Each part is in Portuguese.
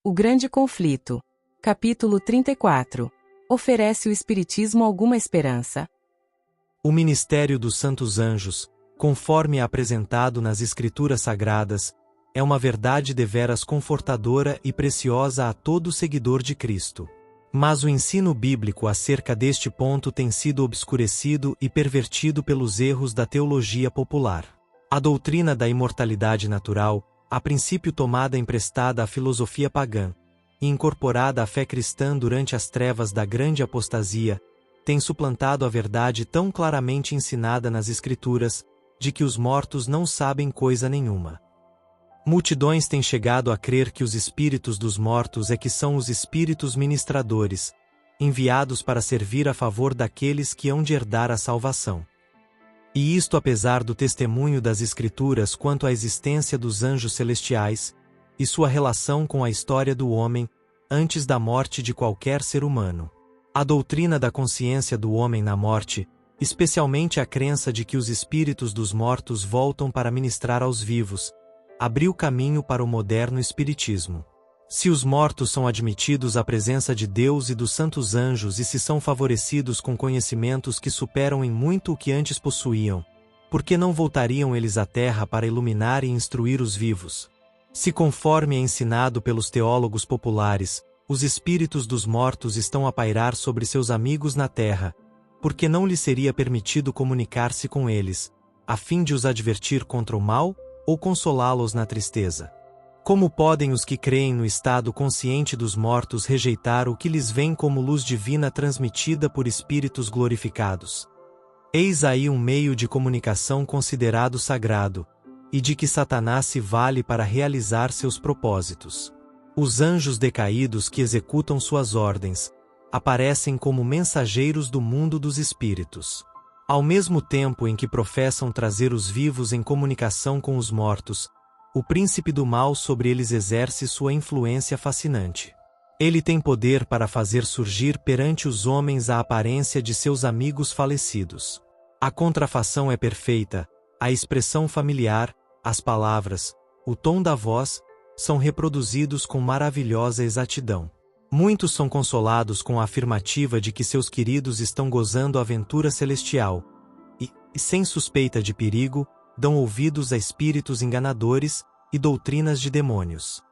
O Grande Conflito. Capítulo 34. Oferece o Espiritismo alguma esperança? O ministério dos santos anjos, conforme é apresentado nas Escrituras Sagradas, é uma verdade deveras confortadora e preciosa a todo seguidor de Cristo. Mas o ensino bíblico acerca deste ponto tem sido obscurecido e pervertido pelos erros da teologia popular. A doutrina da imortalidade natural, a princípio tomada emprestada à filosofia pagã, e incorporada à fé cristã durante as trevas da grande apostasia, tem suplantado a verdade tão claramente ensinada nas Escrituras, de que os mortos não sabem coisa nenhuma. Multidões têm chegado a crer que os espíritos dos mortos é que são os espíritos ministradores, enviados para servir a favor daqueles que hão de herdar a salvação. E isto apesar do testemunho das Escrituras quanto à existência dos anjos celestiais, e sua relação com a história do homem, antes da morte de qualquer ser humano. A doutrina da consciência do homem na morte, especialmente a crença de que os espíritos dos mortos voltam para ministrar aos vivos, abriu caminho para o moderno espiritismo. Se os mortos são admitidos à presença de Deus e dos santos anjos e se são favorecidos com conhecimentos que superam em muito o que antes possuíam, por que não voltariam eles à terra para iluminar e instruir os vivos? Se conforme é ensinado pelos teólogos populares, os espíritos dos mortos estão a pairar sobre seus amigos na terra, por que não lhes seria permitido comunicar-se com eles, a fim de os advertir contra o mal ou consolá-los na tristeza? Como podem os que creem no estado consciente dos mortos rejeitar o que lhes vem como luz divina transmitida por espíritos glorificados? Eis aí um meio de comunicação considerado sagrado, e de que Satanás se vale para realizar seus propósitos. Os anjos decaídos que executam suas ordens, aparecem como mensageiros do mundo dos espíritos. Ao mesmo tempo em que professam trazer os vivos em comunicação com os mortos, o príncipe do mal sobre eles exerce sua influência fascinante. Ele tem poder para fazer surgir perante os homens a aparência de seus amigos falecidos. A contrafação é perfeita, a expressão familiar, as palavras, o tom da voz, são reproduzidos com maravilhosa exatidão. Muitos são consolados com a afirmativa de que seus queridos estão gozando a aventura celestial, e, sem suspeita de perigo, dão ouvidos a espíritos enganadores e doutrinas de demônios.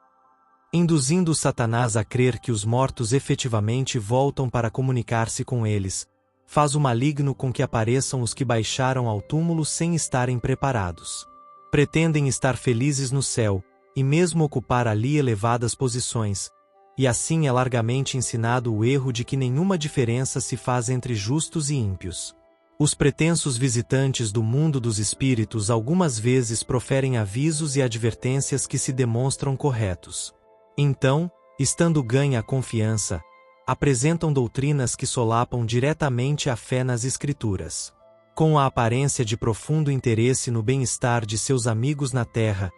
Induzindo Satanás a crer que os mortos efetivamente voltam para comunicar-se com eles, faz o maligno com que apareçam os que baixaram ao túmulo sem estarem preparados. Pretendem estar felizes no céu, e mesmo ocupar ali elevadas posições, e assim é largamente ensinado o erro de que nenhuma diferença se faz entre justos e ímpios. Os pretensos visitantes do mundo dos espíritos algumas vezes proferem avisos e advertências que se demonstram corretos. Então, estando ganha a confiança, apresentam doutrinas que solapam diretamente a fé nas Escrituras. Com a aparência de profundo interesse no bem-estar de seus amigos na terra,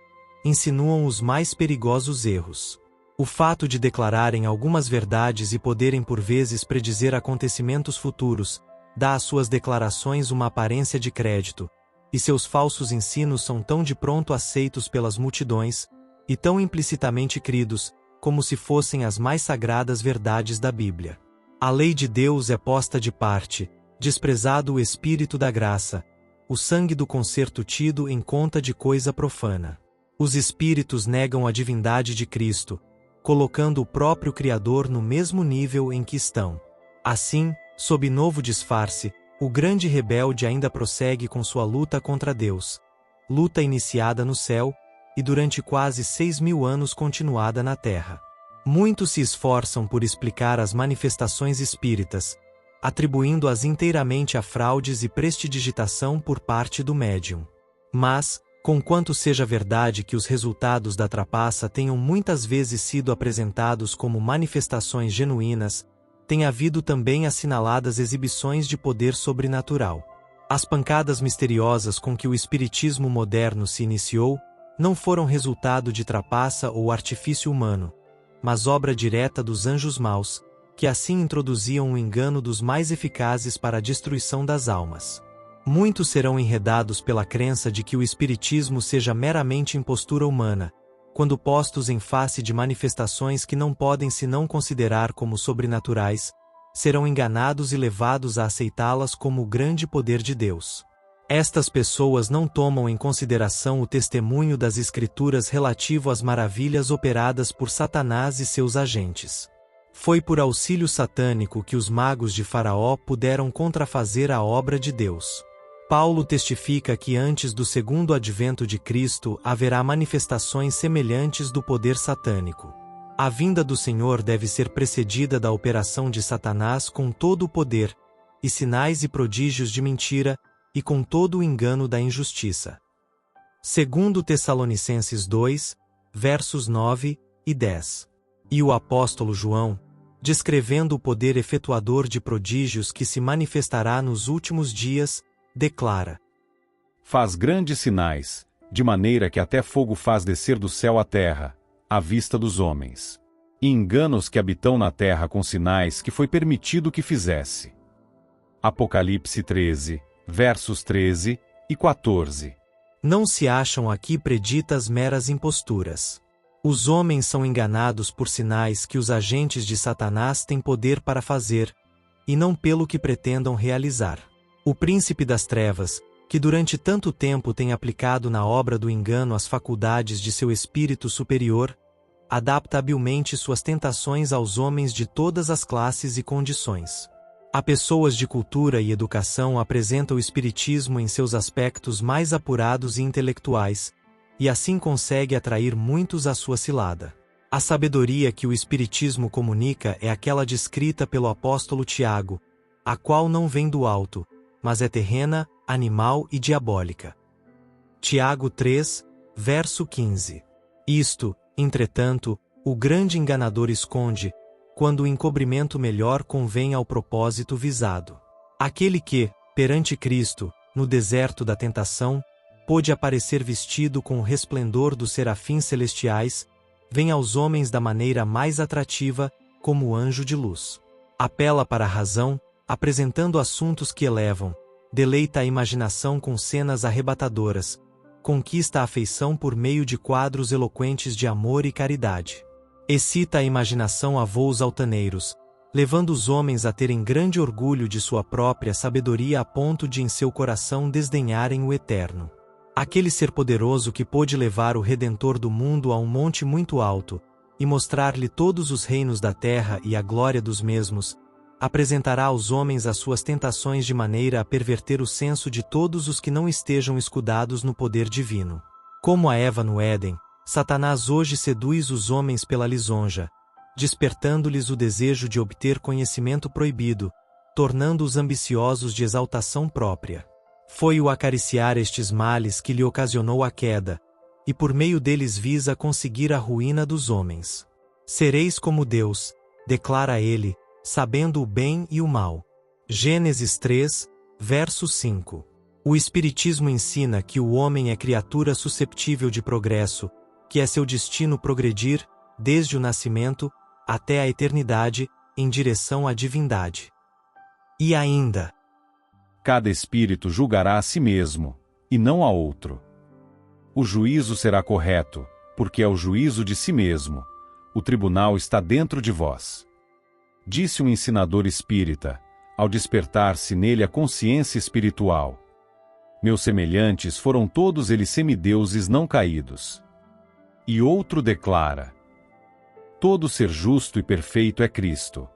insinuam os mais perigosos erros. O fato de declararem algumas verdades e poderem por vezes predizer acontecimentos futuros, dá às suas declarações uma aparência de crédito, e seus falsos ensinos são tão de pronto aceitos pelas multidões, e tão implicitamente cridos, como se fossem as mais sagradas verdades da Bíblia. A lei de Deus é posta de parte, desprezado o Espírito da graça, o sangue do concerto tido em conta de coisa profana. Os espíritos negam a divindade de Cristo, colocando o próprio Criador no mesmo nível em que estão. Assim, sob novo disfarce, o grande rebelde ainda prossegue com sua luta contra Deus, luta iniciada no céu, e durante quase 6.000 anos continuada na terra. Muitos se esforçam por explicar as manifestações espíritas, atribuindo-as inteiramente a fraudes e prestidigitação por parte do médium. Mas, conquanto seja verdade que os resultados da trapaça tenham muitas vezes sido apresentados como manifestações genuínas, tem havido também assinaladas exibições de poder sobrenatural. As pancadas misteriosas com que o espiritismo moderno se iniciou, não foram resultado de trapaça ou artifício humano, mas obra direta dos anjos maus, que assim introduziam o engano dos mais eficazes para a destruição das almas. Muitos serão enredados pela crença de que o espiritismo seja meramente impostura humana, quando postos em face de manifestações que não podem senão considerar como sobrenaturais, serão enganados e levados a aceitá-las como o grande poder de Deus. Estas pessoas não tomam em consideração o testemunho das Escrituras relativo às maravilhas operadas por Satanás e seus agentes. Foi por auxílio satânico que os magos de Faraó puderam contrafazer a obra de Deus. Paulo testifica que antes do segundo advento de Cristo haverá manifestações semelhantes do poder satânico. A vinda do Senhor deve ser precedida da operação de Satanás com todo o poder, e sinais e prodígios de mentira, e com todo o engano da injustiça. Segundo Tessalonicenses 2, versos 9 e 10. E o apóstolo João, descrevendo o poder efetuador de prodígios que se manifestará nos últimos dias, declara: Faz grandes sinais, de maneira que até fogo faz descer do céu à terra, à vista dos homens. E engana os que habitam na terra com sinais que foi permitido que fizesse. Apocalipse 13, versos 13 e 14. Não se acham aqui preditas meras imposturas. Os homens são enganados por sinais que os agentes de Satanás têm poder para fazer, e não pelo que pretendam realizar. O príncipe das trevas, que durante tanto tempo tem aplicado na obra do engano as faculdades de seu espírito superior, adapta habilmente suas tentações aos homens de todas as classes e condições. A pessoas de cultura e educação apresenta o espiritismo em seus aspectos mais apurados e intelectuais, e assim consegue atrair muitos à sua cilada. A sabedoria que o espiritismo comunica é aquela descrita pelo apóstolo Tiago, a qual não vem do alto, mas é terrena, animal e diabólica. Tiago 3, verso 15. Isto, entretanto, o grande enganador esconde, quando o encobrimento melhor convém ao propósito visado. Aquele que, perante Cristo, no deserto da tentação, pôde aparecer vestido com o resplendor dos serafins celestiais, vem aos homens da maneira mais atrativa, como anjo de luz. Apela para a razão, apresentando assuntos que elevam, deleita a imaginação com cenas arrebatadoras, conquista a afeição por meio de quadros eloquentes de amor e caridade. Excita a imaginação a voos altaneiros, levando os homens a terem grande orgulho de sua própria sabedoria a ponto de em seu coração desdenharem o eterno. Aquele ser poderoso que pôde levar o Redentor do mundo a um monte muito alto, e mostrar-lhe todos os reinos da terra e a glória dos mesmos, apresentará aos homens as suas tentações de maneira a perverter o senso de todos os que não estejam escudados no poder divino. Como a Eva no Éden, Satanás hoje seduz os homens pela lisonja, despertando-lhes o desejo de obter conhecimento proibido, tornando-os ambiciosos de exaltação própria. Foi o acariciar estes males que lhe ocasionou a queda, e por meio deles visa conseguir a ruína dos homens. Sereis como Deus, declara ele, sabendo o bem e o mal. Gênesis 3, verso 5. O Espiritismo ensina que o homem é criatura susceptível de progresso, que é seu destino progredir, desde o nascimento, até a eternidade, em direção à divindade. E ainda: cada espírito julgará a si mesmo, e não a outro. O juízo será correto, porque é o juízo de si mesmo. O tribunal está dentro de vós. Disse um ensinador espírita, ao despertar-se nele a consciência espiritual: meus semelhantes foram todos eles semideuses não caídos. E outro declara: todo ser justo e perfeito é Cristo.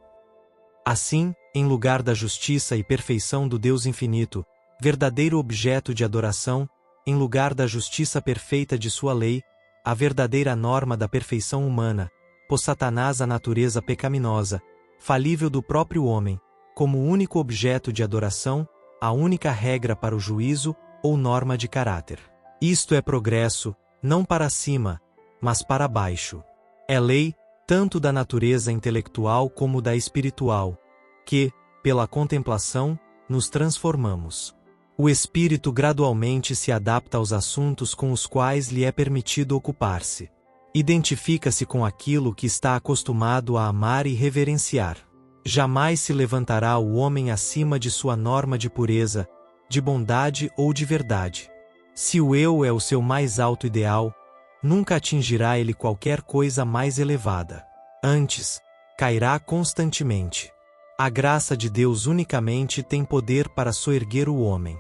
Assim, em lugar da justiça e perfeição do Deus infinito, verdadeiro objeto de adoração, em lugar da justiça perfeita de sua lei, a verdadeira norma da perfeição humana, pôs Satanás a natureza pecaminosa, falível do próprio homem, como único objeto de adoração, a única regra para o juízo ou norma de caráter. Isto é progresso, não para cima, mas para baixo. É lei, tanto da natureza intelectual como da espiritual, que, pela contemplação, nos transformamos. O espírito gradualmente se adapta aos assuntos com os quais lhe é permitido ocupar-se. Identifica-se com aquilo que está acostumado a amar e reverenciar. Jamais se levantará o homem acima de sua norma de pureza, de bondade ou de verdade. Se o eu é o seu mais alto ideal, nunca atingirá ele qualquer coisa mais elevada. Antes, cairá constantemente. A graça de Deus unicamente tem poder para soerguer o homem.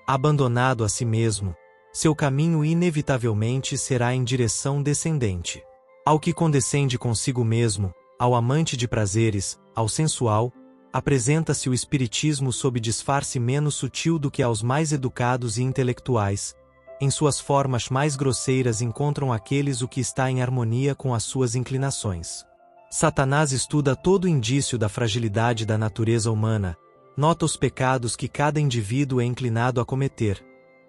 Abandonado a si mesmo, seu caminho inevitavelmente será em direção descendente. Ao que condescende consigo mesmo, ao amante de prazeres, ao sensual, apresenta-se o espiritismo sob disfarce menos sutil do que aos mais educados e intelectuais. Em suas formas mais grosseiras encontram aqueles o que está em harmonia com as suas inclinações. Satanás estuda todo indício da fragilidade da natureza humana, nota os pecados que cada indivíduo é inclinado a cometer,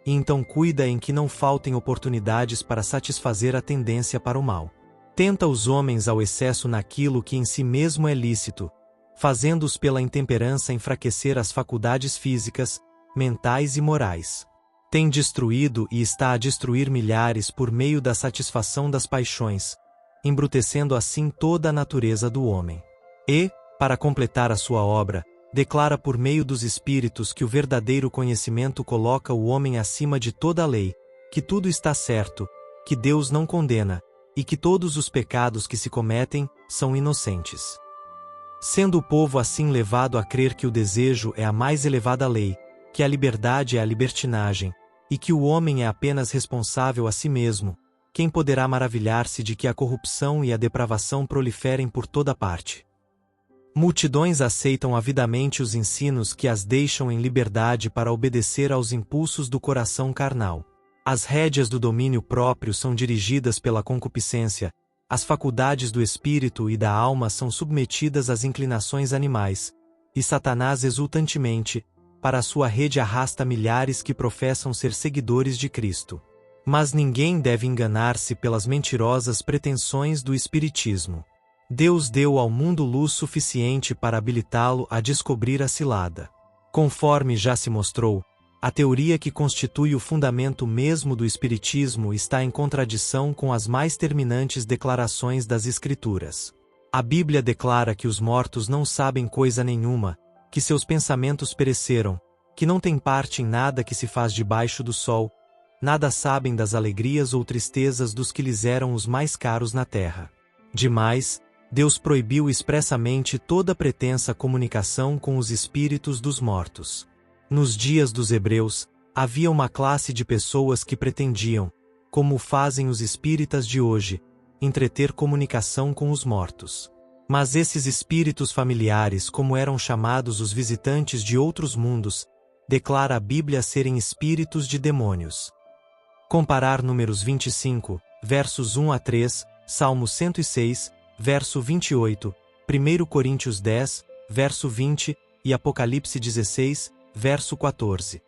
e então cuida em que não faltem oportunidades para satisfazer a tendência para o mal. Tenta os homens ao excesso naquilo que em si mesmo é lícito, fazendo-os pela intemperança enfraquecer as faculdades físicas, mentais e morais. Tem destruído e está a destruir milhares por meio da satisfação das paixões, embrutecendo assim toda a natureza do homem. E, para completar a sua obra, declara por meio dos espíritos que o verdadeiro conhecimento coloca o homem acima de toda a lei, que tudo está certo, que Deus não condena, e que todos os pecados que se cometem são inocentes. Sendo o povo assim levado a crer que o desejo é a mais elevada lei, que a liberdade é a libertinagem, e que o homem é apenas responsável a si mesmo, quem poderá maravilhar-se de que a corrupção e a depravação proliferem por toda parte? Multidões aceitam avidamente os ensinos que as deixam em liberdade para obedecer aos impulsos do coração carnal. As rédeas do domínio próprio são dirigidas pela concupiscência, as faculdades do espírito e da alma são submetidas às inclinações animais, e Satanás exultantemente, para a sua rede arrasta milhares que professam ser seguidores de Cristo. Mas ninguém deve enganar-se pelas mentirosas pretensões do espiritismo. Deus deu ao mundo luz suficiente para habilitá-lo a descobrir a cilada. Conforme já se mostrou, a teoria que constitui o fundamento mesmo do espiritismo está em contradição com as mais terminantes declarações das Escrituras. A Bíblia declara que os mortos não sabem coisa nenhuma, que seus pensamentos pereceram, que não têm parte em nada que se faz debaixo do sol, nada sabem das alegrias ou tristezas dos que lhes eram os mais caros na terra. Demais, Deus proibiu expressamente toda pretensa comunicação com os espíritos dos mortos. Nos dias dos hebreus, havia uma classe de pessoas que pretendiam, como fazem os espíritas de hoje, entreter comunicação com os mortos. Mas esses espíritos familiares, como eram chamados os visitantes de outros mundos, declara a Bíblia serem espíritos de demônios. Comparar Números 25, versos 1 a 3, Salmo 106, verso 28, 1 Coríntios 10, verso 20 e Apocalipse 16, verso 14.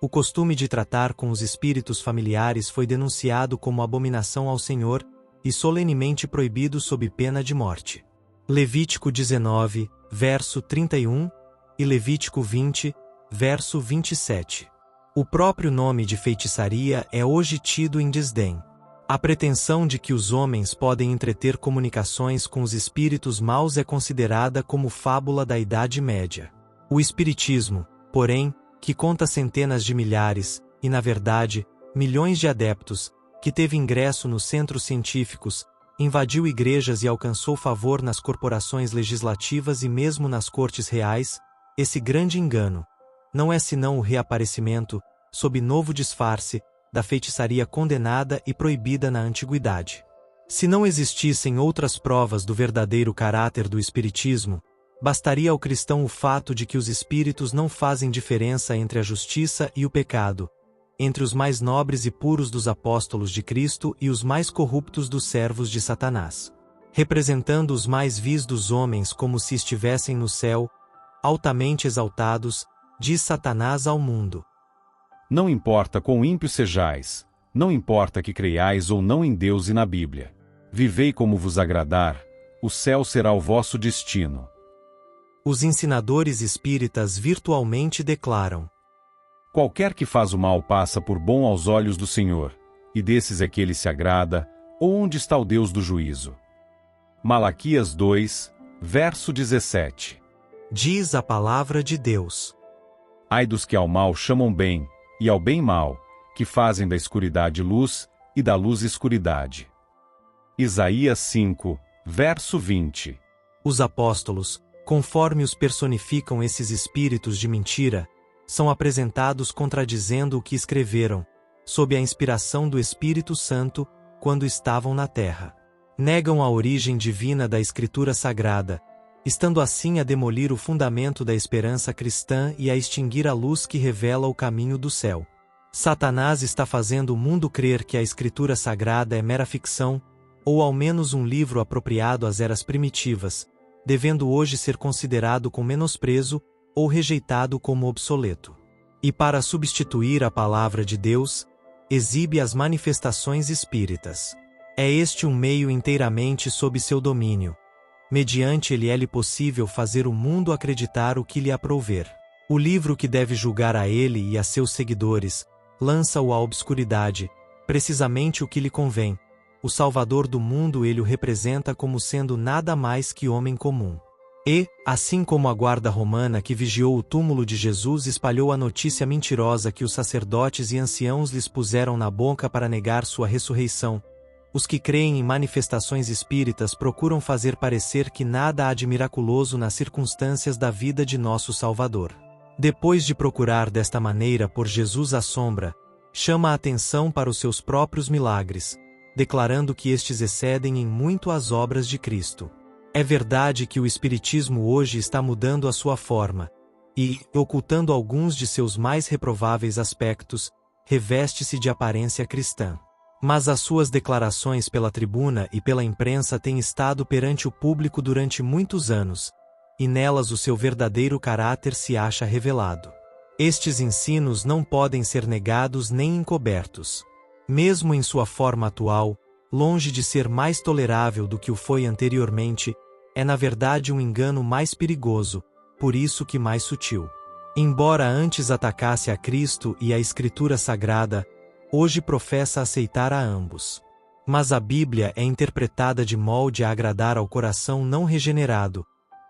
O costume de tratar com os espíritos familiares foi denunciado como abominação ao Senhor e solenemente proibido sob pena de morte. Levítico 19, verso 31 e Levítico 20, verso 27. O próprio nome de feitiçaria é hoje tido em desdém. A pretensão de que os homens podem entreter comunicações com os espíritos maus é considerada como fábula da Idade Média. O espiritismo, porém, que conta centenas de milhares, e na verdade, milhões de adeptos, que teve ingresso nos centros científicos, invadiu igrejas e alcançou favor nas corporações legislativas e mesmo nas cortes reais, esse grande engano não é senão o reaparecimento, sob novo disfarce, da feitiçaria condenada e proibida na antiguidade. Se não existissem outras provas do verdadeiro caráter do espiritismo, bastaria ao cristão o fato de que os espíritos não fazem diferença entre a justiça e o pecado, entre os mais nobres e puros dos apóstolos de Cristo e os mais corruptos dos servos de Satanás. Representando os mais vis dos homens como se estivessem no céu, altamente exaltados, diz Satanás ao mundo: Não importa quão ímpios sejais, não importa que creiais ou não em Deus e na Bíblia. Vivei como vos agradar, o céu será o vosso destino. Os ensinadores espíritas virtualmente declaram: Qualquer que faz o mal passa por bom aos olhos do Senhor, e desses é que ele se agrada, ou onde está o Deus do juízo? Malaquias 2, verso 17. Diz a palavra de Deus: Ai dos que ao mal chamam bem, e ao bem mal, que fazem da escuridade luz, e da luz escuridade. Isaías 5, verso 20. Os apóstolos, conforme os personificam esses espíritos de mentira, são apresentados contradizendo o que escreveram, sob a inspiração do Espírito Santo, quando estavam na terra. Negam a origem divina da Escritura Sagrada, estando assim a demolir o fundamento da esperança cristã e a extinguir a luz que revela o caminho do céu. Satanás está fazendo o mundo crer que a Escritura Sagrada é mera ficção, ou ao menos um livro apropriado às eras primitivas, devendo hoje ser considerado com menosprezo ou rejeitado como obsoleto. E para substituir a palavra de Deus, exibe as manifestações espíritas. É este um meio inteiramente sob seu domínio. Mediante ele é-lhe possível fazer o mundo acreditar o que lhe aprouver. O livro que deve julgar a ele e a seus seguidores, lança-o à obscuridade, precisamente o que lhe convém. O Salvador do mundo ele o representa como sendo nada mais que homem comum. E, assim como a guarda romana que vigiou o túmulo de Jesus espalhou a notícia mentirosa que os sacerdotes e anciãos lhes puseram na boca para negar sua ressurreição, os que creem em manifestações espíritas procuram fazer parecer que nada há de miraculoso nas circunstâncias da vida de nosso Salvador. Depois de procurar desta maneira por Jesus à sombra, chama a atenção para os seus próprios milagres, declarando que estes excedem em muito as obras de Cristo. É verdade que o Espiritismo hoje está mudando a sua forma, e, ocultando alguns de seus mais reprováveis aspectos, reveste-se de aparência cristã. Mas as suas declarações pela tribuna e pela imprensa têm estado perante o público durante muitos anos, e nelas o seu verdadeiro caráter se acha revelado. Estes ensinos não podem ser negados nem encobertos. Mesmo em sua forma atual, longe de ser mais tolerável do que o foi anteriormente, é na verdade um engano mais perigoso, por isso que mais sutil. Embora antes atacasse a Cristo e a Escritura Sagrada, hoje professa aceitar a ambos. Mas a Bíblia é interpretada de molde a agradar ao coração não regenerado,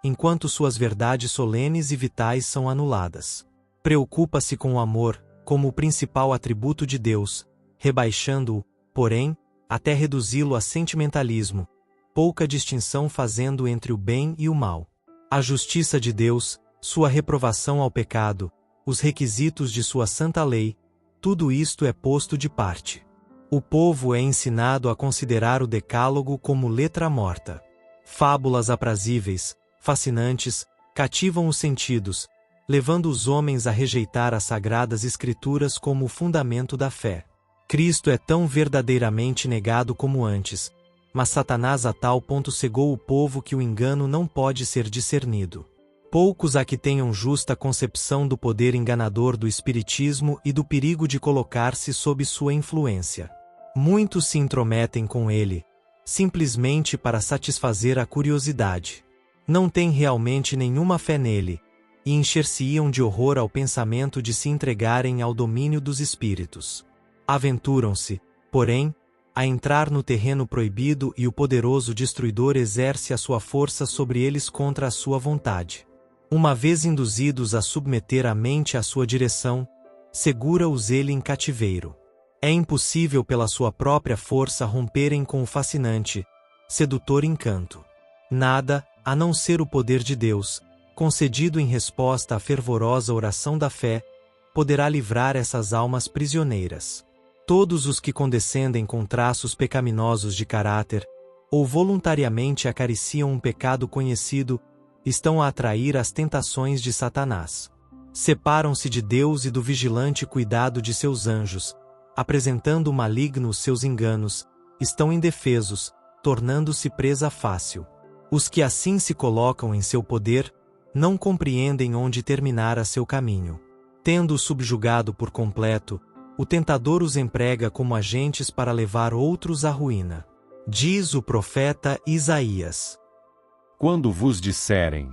enquanto suas verdades solenes e vitais são anuladas. Preocupa-se com o amor, como o principal atributo de Deus, rebaixando-o, porém, até reduzi-lo a sentimentalismo, pouca distinção fazendo entre o bem e o mal. A justiça de Deus, sua reprovação ao pecado, os requisitos de sua santa lei, tudo isto é posto de parte. O povo é ensinado a considerar o Decálogo como letra morta. Fábulas aprazíveis, fascinantes, cativam os sentidos, levando os homens a rejeitar as sagradas Escrituras como o fundamento da fé. Cristo é tão verdadeiramente negado como antes, mas Satanás a tal ponto cegou o povo que o engano não pode ser discernido. Poucos há que tenham justa concepção do poder enganador do Espiritismo e do perigo de colocar-se sob sua influência. Muitos se intrometem com ele, simplesmente para satisfazer a curiosidade. Não têm realmente nenhuma fé nele, e encher-se-iam de horror ao pensamento de se entregarem ao domínio dos espíritos. Aventuram-se, porém, a entrar no terreno proibido e o poderoso destruidor exerce a sua força sobre eles contra a sua vontade. Uma vez induzidos a submeter a mente à sua direção, segura-os ele em cativeiro. É impossível pela sua própria força romperem com o fascinante, sedutor encanto. Nada, a não ser o poder de Deus, concedido em resposta à fervorosa oração da fé, poderá livrar essas almas prisioneiras. Todos os que condescendem com traços pecaminosos de caráter, ou voluntariamente acariciam um pecado conhecido, estão a atrair as tentações de Satanás. Separam-se de Deus e do vigilante cuidado de seus anjos, apresentando o maligno os seus enganos, estão indefesos, tornando-se presa fácil. Os que assim se colocam em seu poder, não compreendem onde terminara seu caminho. Tendo-o subjugado por completo, o tentador os emprega como agentes para levar outros à ruína. Diz o profeta Isaías: Quando vos disserem: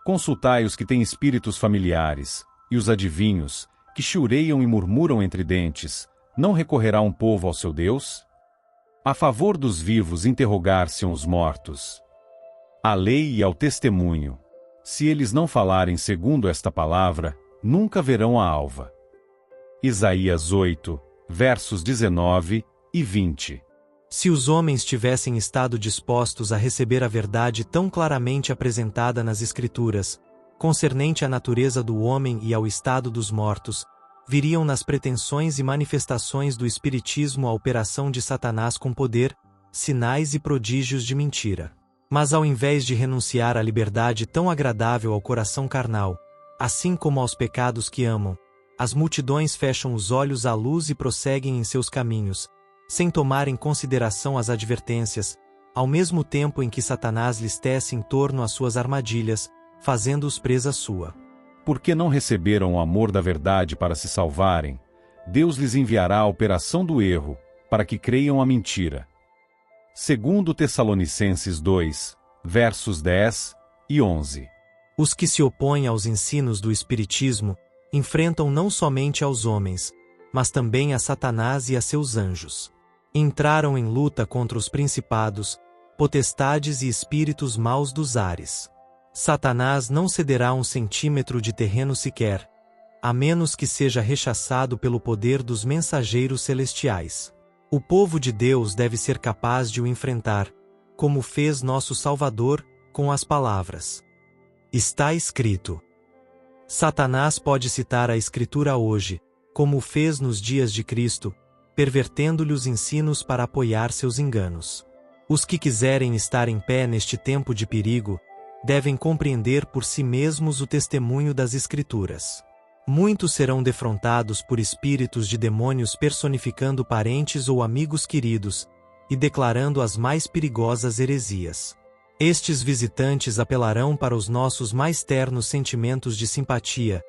consultai os que têm espíritos familiares, e os adivinhos, que chureiam e murmuram entre dentes, não recorrerá um povo ao seu Deus? A favor dos vivos interrogar-se-ão os mortos. À lei e ao testemunho. Se eles não falarem segundo esta palavra, nunca verão a alva. Isaías 8, versos 19 e 20. Se os homens tivessem estado dispostos a receber a verdade tão claramente apresentada nas Escrituras, concernente à natureza do homem e ao estado dos mortos, viriam nas pretensões e manifestações do Espiritismo a operação de Satanás com poder, sinais e prodígios de mentira. Mas ao invés de renunciar à liberdade tão agradável ao coração carnal, assim como aos pecados que amam, as multidões fecham os olhos à luz e prosseguem em seus caminhos, sem tomar em consideração as advertências, ao mesmo tempo em que Satanás lhes tece em torno as suas armadilhas, fazendo-os presa sua. Porque não receberam o amor da verdade para se salvarem, Deus lhes enviará a operação do erro, para que creiam a mentira. Segundo Tessalonicenses 2, versos 10 e 11. Os que se opõem aos ensinos do Espiritismo enfrentam não somente aos homens, mas também a Satanás e a seus anjos. Entraram em luta contra os principados, potestades e espíritos maus dos ares. Satanás não cederá 1 centímetro de terreno sequer, a menos que seja rechaçado pelo poder dos mensageiros celestiais. O povo de Deus deve ser capaz de o enfrentar, como fez nosso Salvador, com as palavras: está escrito. Satanás pode citar a Escritura hoje, como o fez nos dias de Cristo, pervertendo-lhe os ensinos para apoiar seus enganos. Os que quiserem estar em pé neste tempo de perigo, devem compreender por si mesmos o testemunho das Escrituras. Muitos serão defrontados por espíritos de demônios personificando parentes ou amigos queridos, e declarando as mais perigosas heresias. Estes visitantes apelarão para os nossos mais ternos sentimentos de simpatia,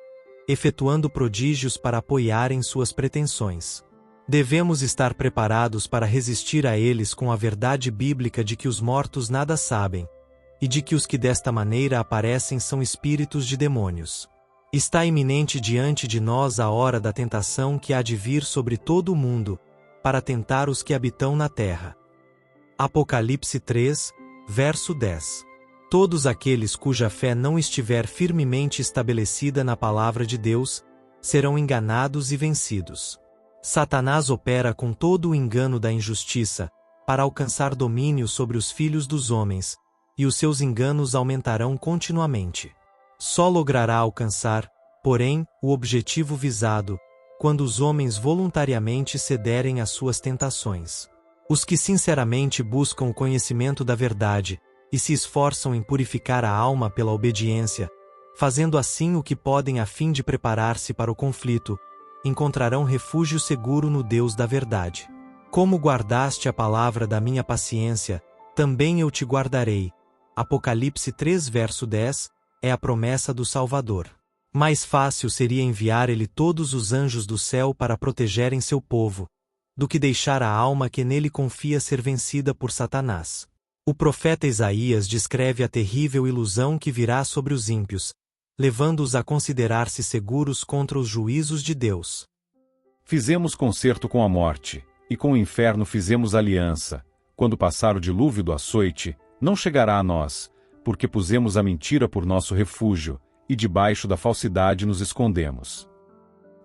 efetuando prodígios para apoiarem suas pretensões. Devemos estar preparados para resistir a eles com a verdade bíblica de que os mortos nada sabem, e de que os que desta maneira aparecem são espíritos de demônios. Está iminente diante de nós a hora da tentação que há de vir sobre todo o mundo, para tentar os que habitam na terra. Apocalipse 3, verso 10. Todos aqueles cuja fé não estiver firmemente estabelecida na palavra de Deus, serão enganados e vencidos. Satanás opera com todo o engano da injustiça, para alcançar domínio sobre os filhos dos homens, e os seus enganos aumentarão continuamente. Só logrará alcançar, porém, o objetivo visado, quando os homens voluntariamente cederem às suas tentações. Os que sinceramente buscam o conhecimento da verdade, e se esforçam em purificar a alma pela obediência, fazendo assim o que podem a fim de preparar-se para o conflito, encontrarão refúgio seguro no Deus da verdade. Como guardaste a palavra da minha paciência, também eu te guardarei. Apocalipse 3, verso 10, é a promessa do Salvador. Mais fácil seria enviar ele todos os anjos do céu para protegerem seu povo, do que deixar a alma que nele confia ser vencida por Satanás. O profeta Isaías descreve a terrível ilusão que virá sobre os ímpios, levando-os a considerar-se seguros contra os juízos de Deus. Fizemos concerto com a morte, e com o inferno fizemos aliança. Quando passar o dilúvio do açoite, não chegará a nós, porque pusemos a mentira por nosso refúgio, e debaixo da falsidade nos escondemos.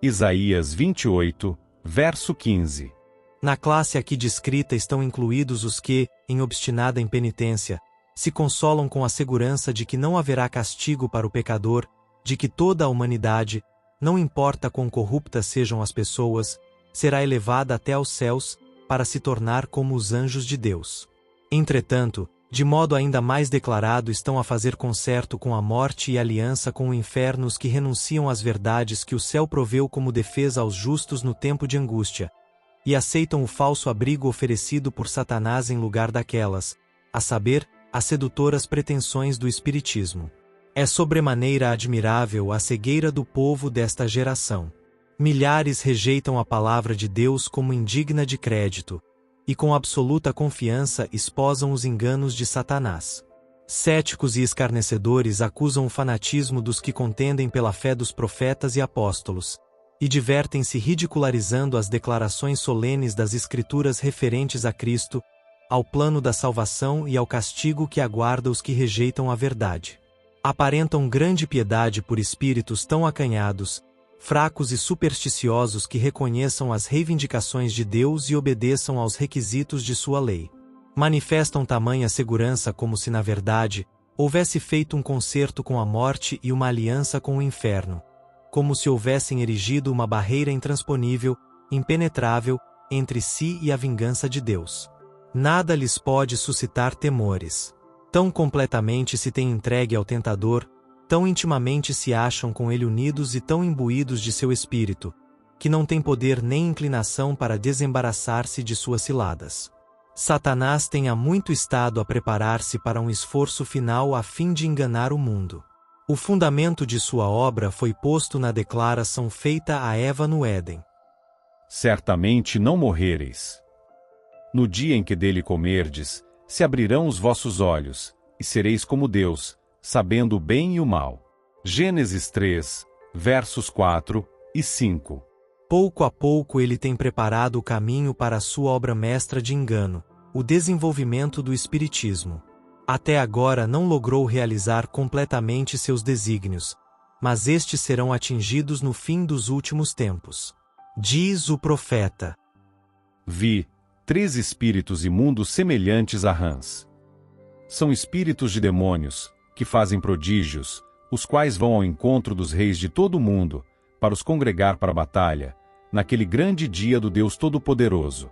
Isaías 28, verso 15. Na classe aqui descrita estão incluídos os que, em obstinada impenitência, se consolam com a segurança de que não haverá castigo para o pecador, de que toda a humanidade, não importa quão corruptas sejam as pessoas, será elevada até aos céus, para se tornar como os anjos de Deus. Entretanto, de modo ainda mais declarado estão a fazer concerto com a morte e aliança com o inferno os que renunciam às verdades que o céu proveu como defesa aos justos no tempo de angústia, e aceitam o falso abrigo oferecido por Satanás em lugar daquelas, a saber, as sedutoras pretensões do Espiritismo. É sobremaneira admirável a cegueira do povo desta geração. Milhares rejeitam a palavra de Deus como indigna de crédito, e com absoluta confiança esposam os enganos de Satanás. Céticos e escarnecedores acusam o fanatismo dos que contendem pela fé dos profetas e apóstolos, e divertem-se ridicularizando as declarações solenes das Escrituras referentes a Cristo, ao plano da salvação e ao castigo que aguarda os que rejeitam a verdade. Aparentam grande piedade por espíritos tão acanhados, fracos e supersticiosos que reconheçam as reivindicações de Deus e obedeçam aos requisitos de sua lei. Manifestam tamanha segurança como se na verdade houvesse feito um concerto com a morte e uma aliança com o inferno, como se houvessem erigido uma barreira intransponível, impenetrável, entre si e a vingança de Deus. Nada lhes pode suscitar temores. Tão completamente se têm entregue ao tentador, tão intimamente se acham com ele unidos e tão imbuídos de seu espírito, que não têm poder nem inclinação para desembaraçar-se de suas ciladas. Satanás tem há muito estado a preparar-se para um esforço final a fim de enganar o mundo. O fundamento de sua obra foi posto na declaração feita a Eva no Éden. Certamente não morrereis. No dia em que dele comerdes, se abrirão os vossos olhos, e sereis como Deus, sabendo o bem e o mal. Gênesis 3, versos 4 e 5. Pouco a pouco ele tem preparado o caminho para a sua obra mestra de engano, o desenvolvimento do Espiritismo. Até agora não logrou realizar completamente seus desígnios, mas estes serão atingidos no fim dos últimos tempos. Diz o profeta: Vi 3 espíritos imundos semelhantes a rãs. São espíritos de demônios, que fazem prodígios, os quais vão ao encontro dos reis de todo o mundo, para os congregar para a batalha, naquele grande dia do Deus Todo-Poderoso.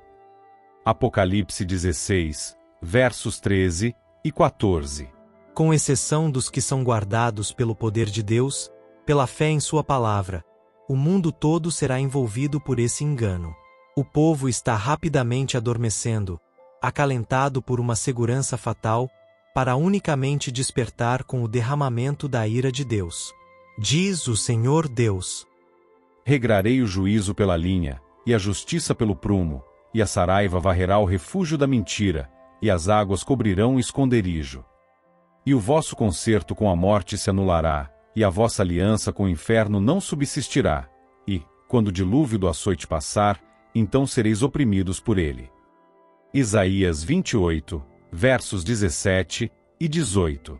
Apocalipse 16, versos 13 e 14. Com exceção dos que são guardados pelo poder de Deus, pela fé em sua palavra, o mundo todo será envolvido por esse engano. O povo está rapidamente adormecendo, acalentado por uma segurança fatal, para unicamente despertar com o derramamento da ira de Deus. Diz o Senhor Deus: Regrarei o juízo pela linha, e a justiça pelo prumo, e a saraiva varrerá o refúgio da mentira, e as águas cobrirão o esconderijo. E o vosso concerto com a morte se anulará, e a vossa aliança com o inferno não subsistirá, e, quando o dilúvio do açoite passar, então sereis oprimidos por ele. Isaías 28, versos 17 e 18.